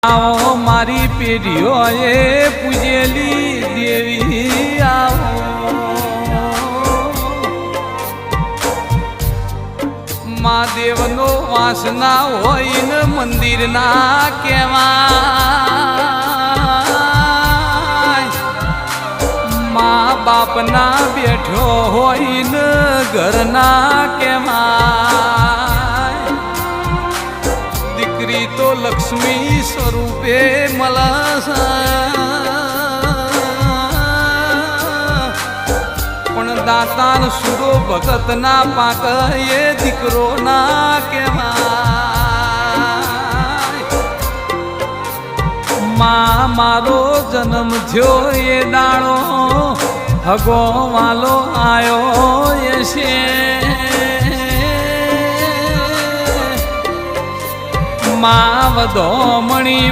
આવો મારી પેઢીઓ એ પૂજેલી દેવી આવો મહાદેવનો વાસના હોય ને મંદિરના કહેવાય મા બાપના બેઠો હોય ને ઘરના કહેવાય દીકરી તો લક્ષ્મી સ્વરૂપે મળે પણ દાતાન સુરો ભગત ના પાક એ દીકરો ના કહેવાય મા મારો જન્મ થયો એ દાણો હગો વાલો આયો એ છે મા વધો મણી